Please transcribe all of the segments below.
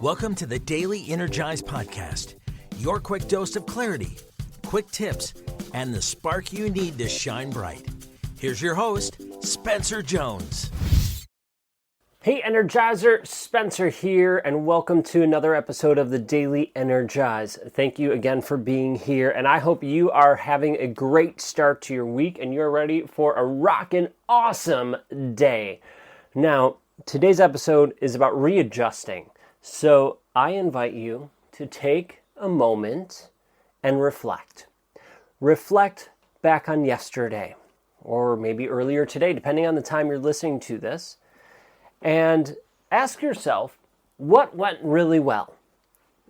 Welcome to the Daily Energize Podcast, your quick dose of clarity, quick tips, and the spark you need to shine bright. Here's your host, Spencer Jones. Hey Energizer, Spencer here, and welcome to another episode of the Daily Energize. Thank you again for being here, and I hope you are having a great start to your week and you're ready for a rockin' awesome day. Now, today's episode is about readjusting. So I invite you to take a moment and reflect. Reflect back on yesterday, or maybe earlier today, depending on the time you're listening to this, and ask yourself, what went really well?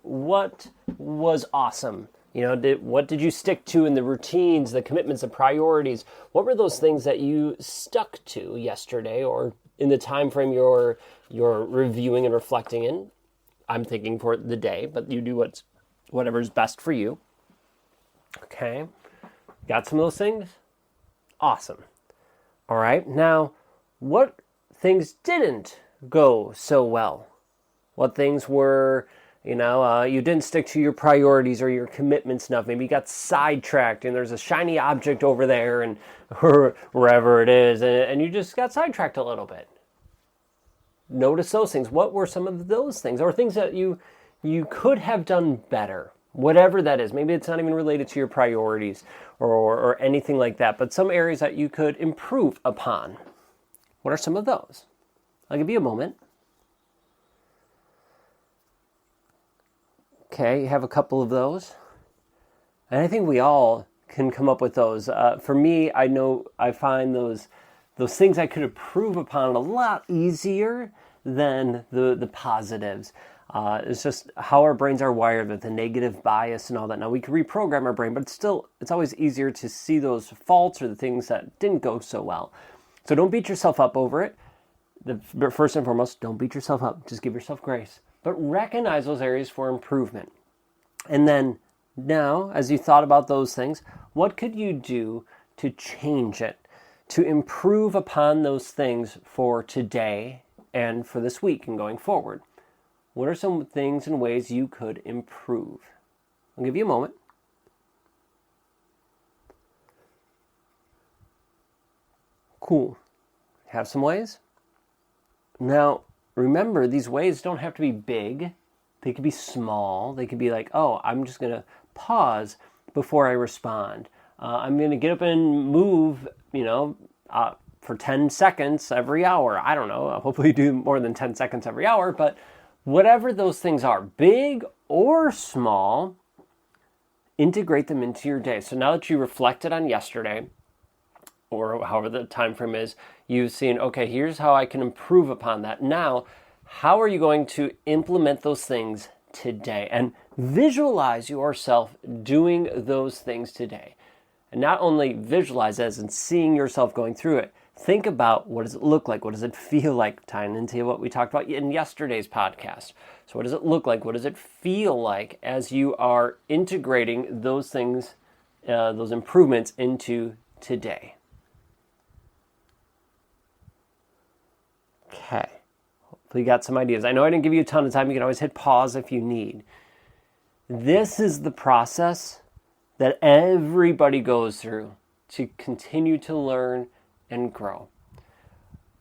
What was awesome? What did you stick to in the routines, the commitments, the priorities? What were those things that you stuck to yesterday or in the time frame you're reviewing and reflecting in? I'm thinking for the day, but you do whatever's best for you. Okay. Got some of those things? Awesome. All right. Now, what things didn't go so well? What things were, you didn't stick to your priorities or your commitments enough. Maybe you got sidetracked and there's a shiny object over there and or wherever it is, and you just got sidetracked a little bit. Notice those things. What were some of those things? Or things that you could have done better, whatever that is. Maybe it's not even related to your priorities or anything like that, but some areas that you could improve upon. What are some of those? I'll give you a moment. Okay, you have a couple of those. And I think we all can come up with those. For me, I find those things I could improve upon a lot easier than the positives. It's just how our brains are wired with the negative bias and all that. Now, we can reprogram our brain, but it's always easier to see those faults or the things that didn't go so well. So don't beat yourself up over it. First and foremost, don't beat yourself up. Just give yourself grace. But recognize those areas for improvement. And then now, as you thought about those things, what could you do to change it? To improve upon those things for today and for this week and going forward? What are some things and ways you could improve? I'll give you a moment. Cool. Have some ways? Now, remember, these ways don't have to be big. They could be small. They could be like, I'm just going to pause before I respond. I'm going to get up and move, for 10 seconds every hour. I don't know. Hopefully you do more than 10 seconds every hour. But whatever those things are, big or small, integrate them into your day. So now that you reflected on yesterday, or however the time frame is, you've seen, okay, here's how I can improve upon that. Now, how are you going to implement those things today? And visualize yourself doing those things today. And not only visualize as in seeing yourself going through it, think about what does it look like? What does it feel like? Tying into what we talked about in yesterday's podcast. So what does it look like? What does it feel like as you are integrating those things, those improvements into today? Okay. Hopefully you got some ideas. I know I didn't give you a ton of time. You can always hit pause if you need. This is the process that everybody goes through to continue to learn and grow.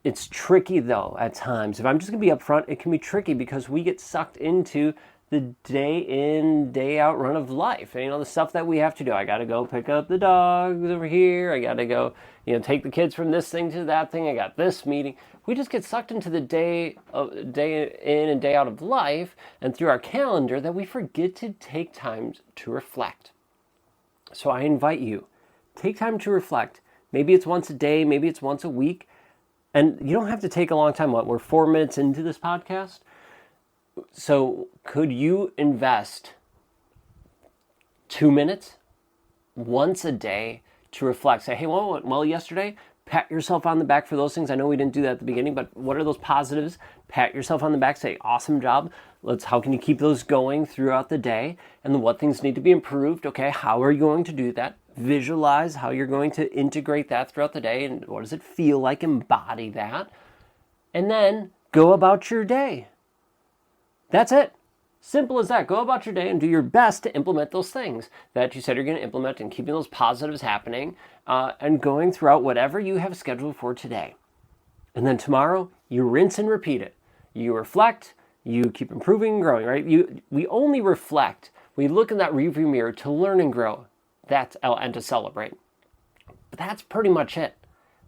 It's tricky though at times. If I'm just going to be upfront, it can be tricky because we get sucked into the day in, day out run of life. And, the stuff that we have to do. I got to go pick up the dogs over here. I got to go, take the kids from this thing to that thing. I got this meeting. We just get sucked into the day in and day out of life and through our calendar that we forget to take time to reflect. So I invite you, take time to reflect. Maybe it's once a day, maybe it's once a week. And you don't have to take a long time. We're 4 minutes into this podcast. So could you invest 2 minutes once a day to reflect? Say, hey, what went well yesterday? Pat yourself on the back for those things. I know we didn't do that at the beginning, but what are those positives? Pat yourself on the back, say, awesome job. How can you keep those going throughout the day? And then what things need to be improved? Okay, how are you going to do that? Visualize how you're going to integrate that throughout the day and what does it feel like? Embody that. And then go about your day. That's it. Simple as that. Go about your day and do your best to implement those things that you said you're going to implement and keeping those positives happening and going throughout whatever you have scheduled for today. And then tomorrow, you rinse and repeat it. You reflect, you keep improving and growing, right? We only reflect. We look in that rearview mirror to learn and grow. And to celebrate. But that's pretty much it.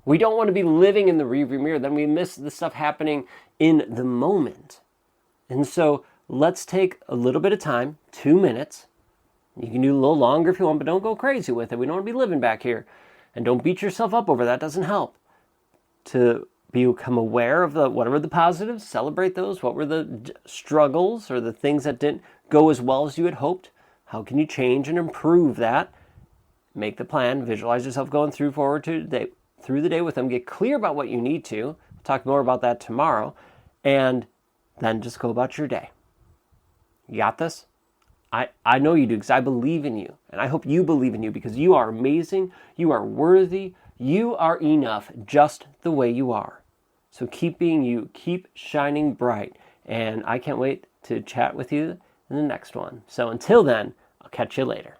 We don't want to be living in the rearview mirror. Then we miss the stuff happening in the moment. And so let's take a little bit of time, 2 minutes. You can do a little longer if you want, but don't go crazy with it. We don't want to be living back here. And don't beat yourself up over that. Doesn't help. To become aware of whatever the positives, celebrate those. What were the struggles or the things that didn't go as well as you had hoped? How can you change and improve that? Make the plan, visualize yourself going through the day with them, get clear about what you need to. We'll talk more about that tomorrow, and then just go about your day. You got this? I know you do, because I believe in you, and I hope you believe in you, because you are amazing, you are worthy, you are enough just the way you are. So keep being you, keep shining bright, and I can't wait to chat with you in the next one. So until then, I'll catch you later.